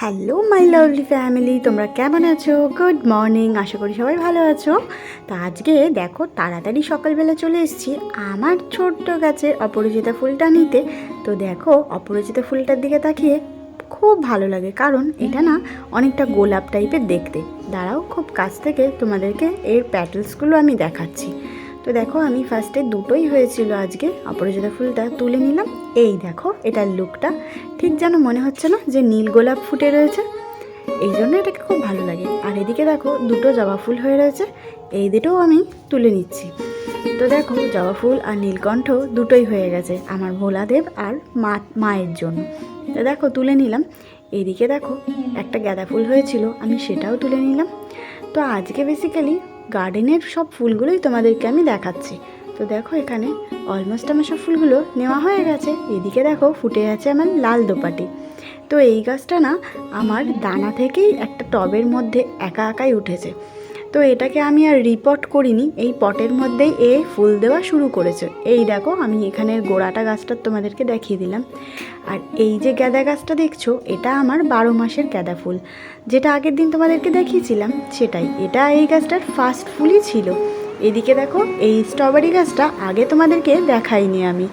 Hello my lovely family, তোমরা কেমন আছো? গুড মর্নিং, আশা করি সবাই ভালো আছো। তো আজকে দেখো তাড়াতাড়ি সকালবেলা চলে এসেছি আমার ছোট্ট গাছের অপরাজিতা ফুলটা নিতে। তো দেখো অপরাজিতা ফুলটার দিকে তাকিয়ে খুব ভালো লাগে, কারণ এটা না অনেকটা গোলাপ টাইপের দেখতে। দাঁড়াও খুব কাছ থেকে তোমাদেরকে এর প্যাটেলসগুলো আমি দেখাচ্ছি। তো দেখো আমি ফার্স্টে দুটোই হয়েছিল, আজকে অপরাজিতা ফুলটা তুলে নিলাম। এই দেখো এটার লুকটা ঠিক যেন মনে হচ্ছে না যে নীল গোলাপ ফুটে রয়েছে, এই জন্য এটাকে খুব ভালো লাগে। আর এদিকে দেখো দুটো জবা ফুল হয়ে রয়েছে, এই দুটোও আমি তুলে নিচ্ছি। তো দেখো জবা ফুল আর নীলকণ্ঠ দুটোই হয়ে গেছে আমার ভোলাদেব আর মায়ের জন্য। তো দেখো তুলে নিলাম। এইদিকে দেখো একটা গাঁদা ফুল হয়েছিল, আমি সেটাও তুলে নিলাম। তো আজকে বেসিক্যালি গার্ডেনের সব ফুলগুলোই তোমাদেরকে আমি দেখাচ্ছি। তো দেখো এখানে অলমোস্ট আমার সব ফুলগুলো নেওয়া হয়ে গেছে। এদিকে দেখো ফুটে আছে আমার লাল দোপাটি। তো এই গাছটা না আমার দানা থেকেই একটা টবের মধ্যে একা একাই উঠেছে। তো এটাকে আমি আর রিপোর্ট করিনি, এই পটের মধ্যেই এ ফুল দেওয়া শুরু করেছে। এই দেখো আমি এখানের গোড়াটা গাছটা তোমাদেরকে দেখিয়ে দিলাম। আর এই যে গাঁদা গাছটা দেখছো, এটা আমার 12 মাসের গাঁদা ফুল, যেটা আগের দিন তোমাদেরকে দেখিয়েছিলাম সেটাই। এটা এই গাছটার ফার্স্ট ফুলই ছিল। এদিকে দেখো এই স্ট্রবেরি গাছটা আগে তোমাদেরকে দেখাইনি, আমি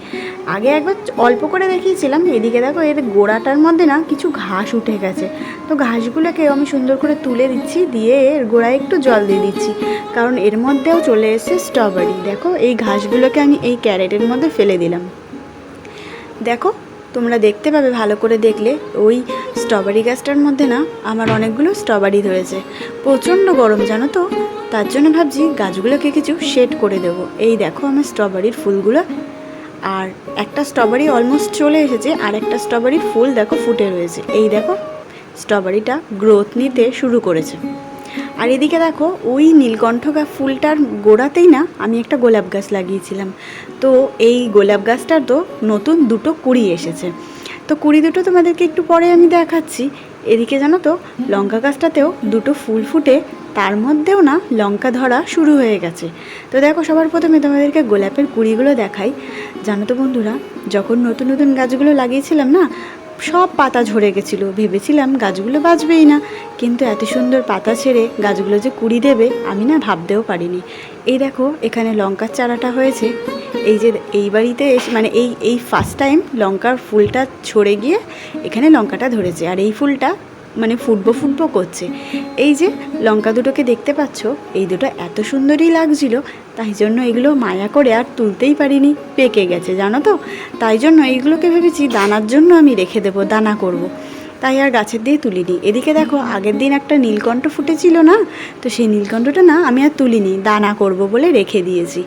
আগে একবার অল্প করে দেখিয়েছিলাম। এদিকে দেখো এর গোড়াটার মধ্যে না কিছু ঘাস উঠে গেছে। তো ঘাসগুলোকে আমি সুন্দর করে তুলে দিচ্ছি, দিয়ে এর গোড়ায় একটু জল দিয়ে দিচ্ছি, কারণ এর মধ্যেও চলে এসেছে স্ট্রবেরি। দেখো এই ঘাসগুলোকে আমি এই ক্যারেটের মধ্যে ফেলে দিলাম। দেখো তোমরা দেখতে পাবে ভালো করে দেখলে, ওই স্ট্রবেরি গাছটার মধ্যে না আমার অনেকগুলো স্ট্রবেরি ধরেছে। প্রচণ্ড গরম জানো তো, তার জন্য ভাবছি গাছগুলোকে কিছু শেড করে দেবো। এই দেখো আমার স্ট্রবেরির ফুলগুলো, আর একটা স্ট্রবেরি অলমোস্ট চলে এসেছে, আর একটা স্ট্রবেরির ফুল দেখো ফুটে রয়েছে। এই দেখো স্ট্রবেরিটা গ্রোথ নিতে শুরু করেছে। আর এদিকে দেখো ওই নীলকণ্ঠ ফুলটার গোড়াতেই না আমি একটা গোলাপ গাছ লাগিয়েছিলাম। তো এই গোলাপ গাছটার তো নতুন দুটো কুঁড়ি এসেছে। তো কুঁড়ি দুটো তোমাদেরকে একটু পরে আমি দেখাচ্ছি। এদিকে জানো তো লঙ্কা গাছটাতেও দুটো ফুল ফুটে তার মধ্যেও না লঙ্কা ধরা শুরু হয়ে গেছে। তো দেখো সবার প্রথমে তোমাদেরকে গোলাপের কুঁড়িগুলো দেখাই। জানো তো বন্ধুরা, যখন নতুন নতুন গাছগুলো লাগিয়েছিলাম না, সব পাতা ঝরে গেছিলো, ভেবেছিলাম গাছগুলো বাঁচবেই না, কিন্তু এত সুন্দর পাতা ছেড়ে গাছগুলো যে কুঁড়ি দেবে আমি না ভাবতেও পারিনি। এই দেখো এখানে লঙ্কার চারাটা হয়েছে। এই যে এই বাড়িতে এসে মানে এই ফার্স্ট টাইম লঙ্কার ফুলটা ছড়ে গিয়ে এখানে লঙ্কাটা ধরেছে, আর এই ফুলটা মানে ফুটবো করছে। এই যে লঙ্কা দুটোকে দেখতে পাচ্ছ, এই দুটো এত সুন্দরই লাগছিল, তাই জন্য এগুলো মায়া করে আর তুলতেই পারিনি, পেকে গেছে জানো তো। তাই জন্য এইগুলোকে ভেবেছি দানার জন্য আমি রেখে দেবো, দানা করব। তাই আর গাছের দিয়ে তুলিনি। এদিকে দেখো আগের দিন একটা নীলকণ্ঠ ফুটেছিল না, তো সেই নীলকণ্ঠটা না আমি আর তুলিনি, দানা করব বলে রেখে দিয়েছি।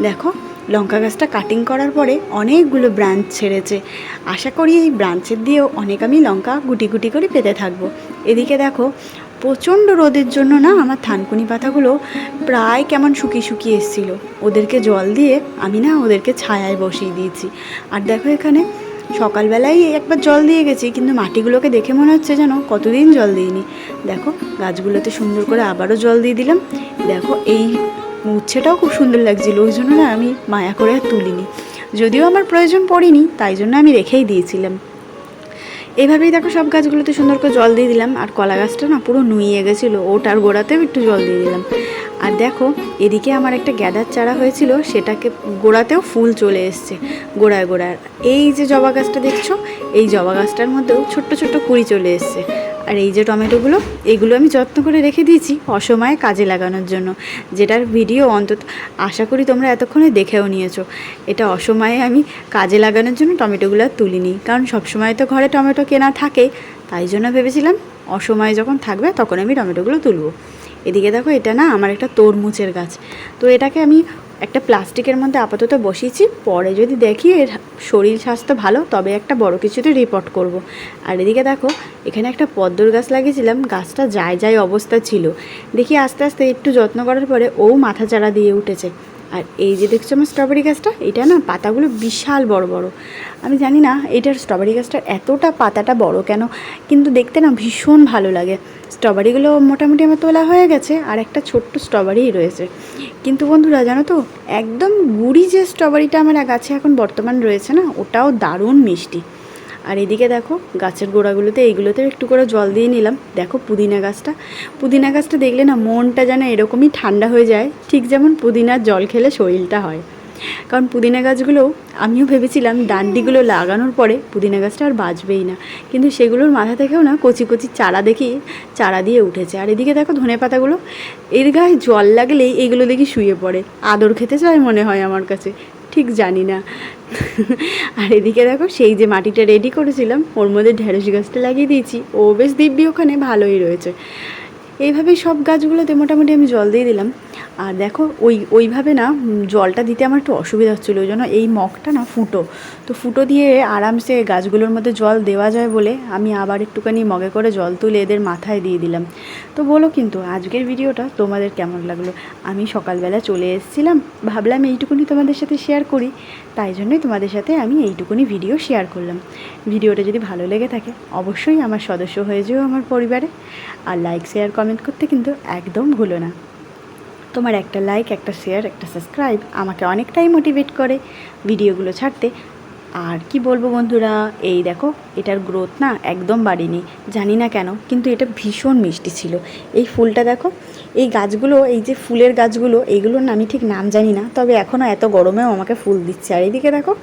দেখো লঙ্কা গাছটা কাটিং করার পরে অনেকগুলো ব্রাঞ্চ ছেড়েছে, আশা করি এই ব্রাঞ্চের দিয়েও অনেক আমি লঙ্কা গুটি গুটি করে পেতে থাকবো। এদিকে দেখো প্রচণ্ড রোদের জন্য না আমার থানকুনি পাতাগুলো প্রায় কেমন শুকিয়ে এসেছিলো, ওদেরকে জল দিয়ে আমি না ওদেরকে ছায়ায় বসিয়ে দিয়েছি। আর দেখো এখানে সকালবেলায় একবার জল দিয়ে গেছি, কিন্তু মাটিগুলোকে দেখে মনে হচ্ছে যেন কতদিন জল দিইনি। দেখো গাছগুলোতে সুন্দর করে আবারও জল দিয়ে দিলাম। দেখো এই উচ্ছেটাও খুব সুন্দর লাগছিলো, ওই জন্য না আমি মায়া করে আর তুলিনি, যদিও আমার প্রয়োজন পড়েনি, তাই জন্য আমি রেখেই দিয়েছিলাম। এইভাবেই দেখো সব গাছগুলোতে সুন্দর করে জল দিয়ে দিলাম। আর কলা গাছটা না পুরো নুইয়ে গেছিলো, ওটার গোড়াতেও একটু জল দিয়ে দিলাম। আর দেখো এদিকে আমার একটা গাঁদার চারা হয়েছিল, সেটাকে গোড়াতেও ফুল চলে এসছে গোড়ায়। এই যে জবা গাছটা দেখছো, এই জবা গাছটার মধ্যেও ছোট্ট ছোট্ট কুঁড়ি চলে এসছে। আর এই যে টমেটোগুলো, এগুলো আমি যত্ন করে রেখে দিয়েছি অসময়ে কাজে লাগানোর জন্য, যেটার ভিডিও অন্তত আশা করি তোমরা এতক্ষণে দেখেও নিয়েছো। এটা অসময়ে আমি কাজে লাগানোর জন্য টমেটোগুলো তুলিনি, কারণ সবসময় তো ঘরে টমেটো কেনা থাকে, তাই জন্য ভেবেছিলাম অসময়ে যখন থাকবে তখন আমি টমেটোগুলো তুলবো। এদিকে দেখো এটা না আমার একটা তরমুজের গাছ, তো এটাকে আমি একটা প্লাস্টিকের মধ্যে আপাতত বসিয়েছি, পরে যদি দেখি এর শরীর স্বাস্থ্য ভালো তবে একটা বড় কিছুতে রিপোর্ট করব। আর এদিকে দেখো এখানে একটা পদ্মর গাছ লাগিয়েছিলাম, গাছটা যায় অবস্থা ছিল, দেখি আস্তে আস্তে একটু যত্ন করার পরে ও মাথা চারা দিয়ে উঠেছে। আর এই যে দেখছো আমার স্ট্রবেরি গাছটা, এটা না পাতাগুলো বিশাল বড় বড়। আমি জানি না এইটার স্ট্রবেরি গাছটার এতটা পাতাটা বড় কেন, কিন্তু দেখতে না ভীষণ ভালো লাগে। স্ট্রবেরিগুলো মোটামুটি আমার তোলা হয়ে গেছে, আর একটা ছোট্ট স্ট্রবেরিই রয়েছে। কিন্তু বন্ধুরা জানো তো, একদম গুড়ি যে স্ট্রবেরিটা আমার গাছে এখন বর্তমান রয়েছে না, ওটাও দারুণ মিষ্টি। আর এদিকে দেখো গাছের গোড়াগুলোতে এইগুলোতে একটু করে জল দিয়ে নিলাম। দেখো পুদিনা গাছটা দেখলে না মনটা যেন এরকমই ঠান্ডা হয়ে যায়, ঠিক যেমন পুদিনার জল খেলে শরীরটা হয়। কারণ পুদিনা গাছগুলোও আমিও ভেবেছিলাম ডান্ডিগুলো লাগানোর পরে পুদিনা গাছটা আর বাঁচবেই না, কিন্তু সেগুলোর মাথা থেকেও না কচি কচি চারা দেখি চারা দিয়ে উঠেছে। আর এদিকে দেখো ধনে পাতাগুলো, এর গায়ে জল লাগলেই এগুলো দেখি শুয়ে পড়ে, আদর খেতে চায় মনে হয় আমার কাছে, ঠিক জানি না। আর এদিকে দেখো সেই যে মাটিটা রেডি করেছিলাম ওর মধ্যে ঢেঁড়স গাছটা লাগিয়ে দিয়েছি, ও বেশ দিব্যি ওখানে ভালোই রয়েছে। এইভাবেই সব গাছগুলোতে মোটামুটি আমি জল দিয়ে দিলাম। আর দেখো ওইভাবে না জলটা দিতে আমার একটু অসুবিধা হচ্ছিলো, ওই জন্য এই মগটা না ফুটো দিয়ে আরামসে গাছগুলোর মধ্যে জল দেওয়া যায় বলে আমি আবার একটুখানি মগে করে জল তুলে এদের মাথায় দিয়ে দিলাম। তো বলো কিন্তু আজকের ভিডিওটা তোমাদের কেমন লাগলো? আমি সকালবেলা চলে এসেছিলাম, ভাবলাম এইটুকুনি তোমাদের সাথে শেয়ার করি, তাই জন্যই তোমাদের সাথে আমি এইটুকুনি ভিডিও শেয়ার করলাম। ভিডিওটা যদি ভালো লেগে থাকে অবশ্যই আমার সদস্য হয়ে যেও আমার পরিবারে, আর লাইক শেয়ার কমেন্ট করতে কিন্তু একদম ভুলো না। তোমার একটা লাইক, একটা শেয়ার, একটা সাবস্ক্রাইব আমাকে অনেকটাই মোটিভেট করে ভিডিওগুলো ছাড়তে। আর কি বলবো বন্ধুরা, এই দেখো এটার গ্রোথ না একদম বাড়েনি, জানি না কেন, কিন্তু এটা ভীষণ মিষ্টি ছিল। এই ফুলটা দেখো, এই গাছগুলো, এই যে ফুলের গাছগুলো, এইগুলোর না আমি ঠিক নাম জানি না, তবে এখনও এত গরমেও আমাকে ফুল দিচ্ছে। আর এইদিকে দেখো